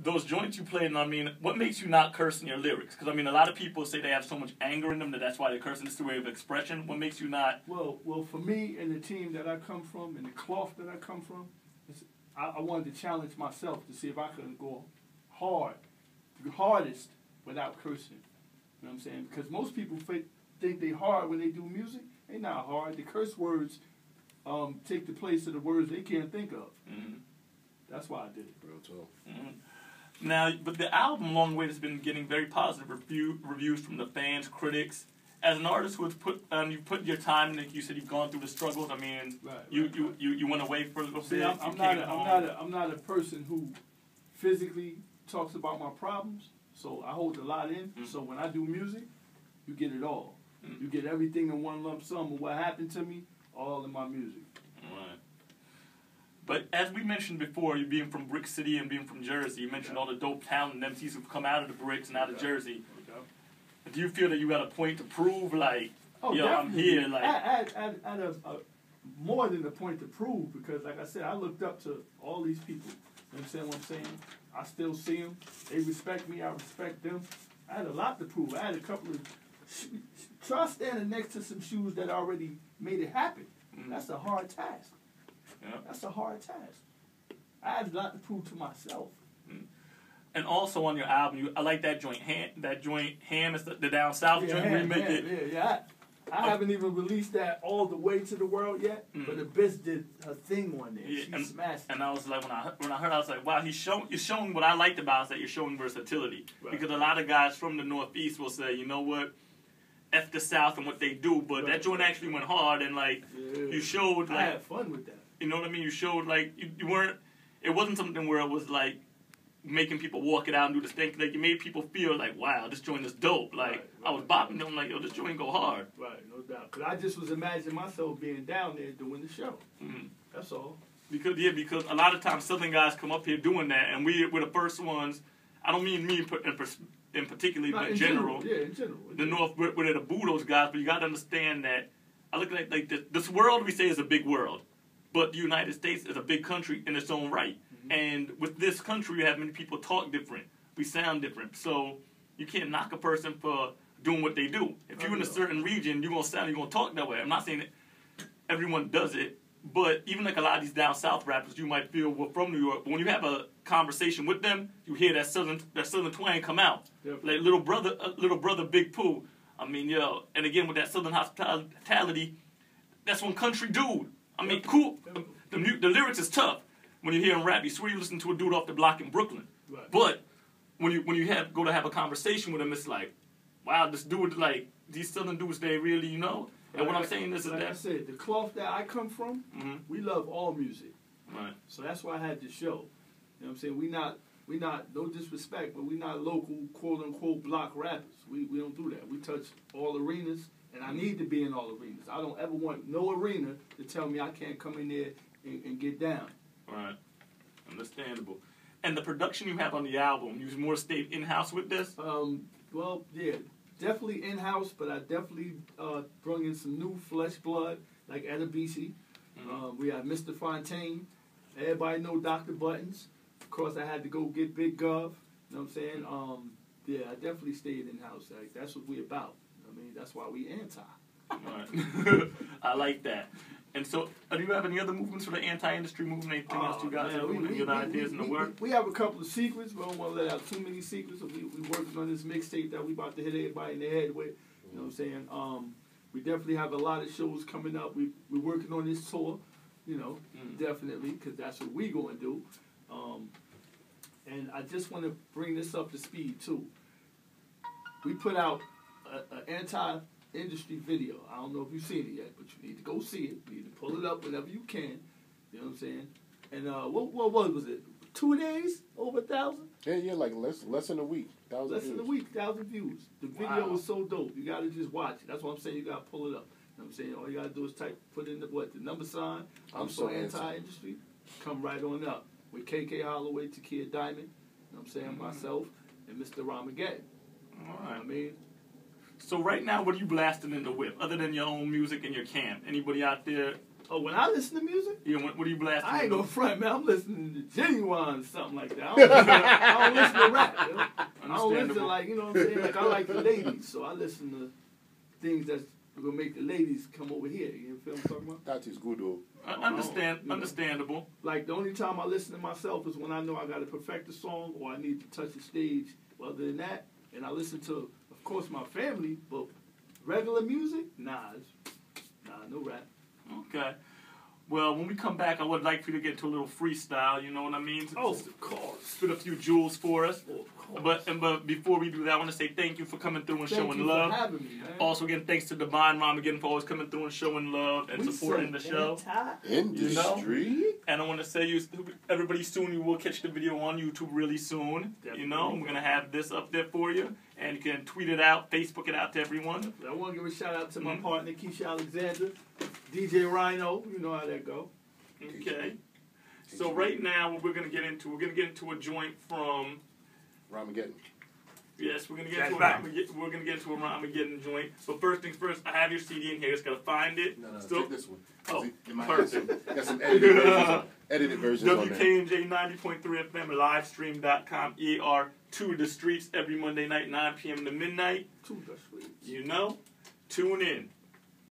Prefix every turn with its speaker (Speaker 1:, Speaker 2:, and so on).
Speaker 1: those joints you played, and I mean, what makes you not curse in your lyrics? Because I mean, a lot of people say they have so much anger in them that that's why they're cursing. It's the way of expression. What makes you not?
Speaker 2: Well, for me and the team that I come from and the cloth that I come from, I wanted to challenge myself to see if I could go hard, the hardest, without cursing. You know what I'm saying? Because most people think they hard when they do music. They not hard. The curse words take the place of the words they can't think of.
Speaker 1: Mm-hmm.
Speaker 2: That's why I did it.
Speaker 3: Real talk.
Speaker 1: Mm-hmm. Now, but the album, Long Way, has been getting very positive reviews from the fans, critics. As an artist who has you put your time in, you said you've gone through the struggles. I mean, you went away for a little bit.
Speaker 2: I'm not a person who physically talks about my problems, so I hold a lot in. Mm-hmm. So when I do music, you get it all. Mm-hmm. You get everything in one lump sum of what happened to me, all in my music.
Speaker 1: Right. But as we mentioned before, you being from Brick City and being from Jersey, you mentioned all the dope talent and MCs who've come out of the Bricks and out of Jersey. Do you feel that you got a point to prove, like, yo, I'm here, like...
Speaker 2: I had a more than a point to prove, because, like I said, I looked up to all these people. You understand what I'm saying? I still see them. They respect me. I respect them. I had a lot to prove. I had a couple of... Try standing next to some shoes that already made it happen. Mm-hmm. That's a hard task. Yeah. That's a hard task. I had a lot to prove to myself.
Speaker 1: Mm-hmm. And also on your album, I like that joint. Ham is the Down South joint.
Speaker 2: Ham,
Speaker 1: remake it.
Speaker 2: Yeah. I haven't even released that all the way to the world yet, but the bitch did her thing on there.
Speaker 1: Yeah,
Speaker 2: she smashed it.
Speaker 1: And I was like, when I heard, I was like, wow, you're showing what I liked about it, is that you're showing versatility. Right. Because a lot of guys from the Northeast will say, you know what, F the South and what they do, but that joint actually went hard, and like you showed, like
Speaker 2: I had fun with that.
Speaker 1: You know what I mean? You showed like you weren't. It wasn't something where it was like making people walk it out and do this thing. Like, you made people feel like, wow, this joint is dope. Like, I was bopping them like, yo, this joint go hard.
Speaker 2: Right, no doubt. Because I just was imagining myself being down there doing the show. Mm-hmm. That's all.
Speaker 1: Because a lot of times Southern guys come up here doing that, and we're the first ones. I don't mean me in particular, but in general.
Speaker 2: Yeah, in general.
Speaker 1: The North, we're there to boo those guys, but you got to understand that I look at it like this world we say is a big world, but the United States is a big country in its own right. And with this country, we have many people talk different. We sound different. So you can't knock a person for doing what they do. If you're in a certain region, you're going to talk that way. I'm not saying that everyone does it, but even like a lot of these down south rappers, you might feel we're from New York. But when you have a conversation with them, you hear that southern twang come out. Yep. Like little brother Big Pooh. I mean, yo, and again with that southern hospitality, that's one country dude. I mean, cool. The lyrics is tough. When you hear him rap, you swear you listen to a dude off the block in Brooklyn. Right. But when you go to have a conversation with him, it's like, wow, this dude, like, these southern dudes, they really, you know? And what I'm saying is
Speaker 2: like I said, the cloth that I come from, we love all music.
Speaker 1: Right.
Speaker 2: So that's why I had this show. You know what I'm saying? We not, no disrespect, but we not local, quote-unquote, block rappers. We don't do that. We touch all arenas, and I need to be in all arenas. I don't ever want no arena to tell me I can't come in there and get down.
Speaker 1: Right. Understandable. And the production you have on the album, you more stayed in-house with this?
Speaker 2: Well, yeah. Definitely in-house, but I definitely brought in some new flesh blood, like Adabisi. We have Mr. Fontaine. Everybody know Dr. Buttons. Of course, I had to go get Big Gov. You know what I'm saying? Yeah, I definitely stayed in-house. Like, that's what we about. I mean, that's why we anti.
Speaker 1: Right. I like that. And so, do you have any other movements for the anti-industry movement? Anything else you guys have doing? Any other ideas in the work?
Speaker 2: We have a couple of secrets. We don't want to let out too many secrets. We working on this mixtape that we about to hit everybody in the head with. You know what I'm saying? We definitely have a lot of shows coming up. We're working on this tour, you know, definitely, because that's what we going to do. And I just want to bring this up to speed, too. We put out an anti-industry video. I don't know if you've seen it yet, but you need to go see it. You need to pull it up whenever you can. You know what I'm saying? And what was it? 2 days? Over 1,000?
Speaker 3: Yeah, like less than a week. 1,000
Speaker 2: Less
Speaker 3: views.
Speaker 2: than a week, 1,000 views. The video was so dope. You got to just watch it. That's what I'm saying. You got to pull it up. You know what I'm saying? All you got to do is put in the number sign. I'm so anti-industry. Come right on up. With KK Holloway, Takia Diamond. You know what I'm saying? Myself and Mr. Ramageddon.
Speaker 1: All right.
Speaker 2: I mean...
Speaker 1: So right now, what are you blasting in the whip, other than your own music and your camp? Anybody out there
Speaker 2: Oh, when I listen to music?
Speaker 1: Yeah, what do you blast?
Speaker 2: I ain't gonna front, man. I'm listening to Genuine, something like that. I don't listen to rap. You know? I don't listen to, like, you know what I'm saying? Like, I like the ladies, so I listen to things that's gonna make the ladies come over here. You feel what I'm talking about?
Speaker 3: That is good, though.
Speaker 1: Understandable.
Speaker 2: Like, the only time I listen to myself is when I know I gotta perfect the song or I need to touch the stage. Other than that, and I listen to, of course, my family, but regular music, nah, no rap.
Speaker 1: Okay. Well, when we come back, I would like for you to get into a little freestyle. You know what I mean?
Speaker 2: Oh, of course.
Speaker 1: Spit a few jewels for us.
Speaker 2: Oh, of course.
Speaker 1: But before we do that, I want to say thank you for coming through and showing love.
Speaker 2: Thank you for having me, man.
Speaker 1: Also, again, thanks to Divine Mom again for always coming through and showing love and supporting the show.
Speaker 3: Industry.
Speaker 1: And I want to say, everybody, soon you will catch the video on YouTube really soon.
Speaker 2: Definitely.
Speaker 1: You know, we're gonna have this up there for you, and you can tweet it out, Facebook it out to everyone.
Speaker 2: I want to give a shout out to my partner Keisha Alexander, DJ Rhino. You know how that go.
Speaker 1: Okay. So right now, what we're gonna get into a joint from.
Speaker 3: Ramageddon.
Speaker 1: Yes, we're gonna get into a Ramageddon joint. But first things first, I have your CD in here. Just gotta find it.
Speaker 3: No,
Speaker 1: Still?
Speaker 3: take this one.
Speaker 1: Oh,
Speaker 3: in my
Speaker 1: perfect.
Speaker 3: got some edited versions on there.
Speaker 1: WKMJ 90.3 FM, livestream.com, ER2 The Streets every Monday night, 9 p.m. to midnight.
Speaker 2: To the streets.
Speaker 1: You know? Tune in.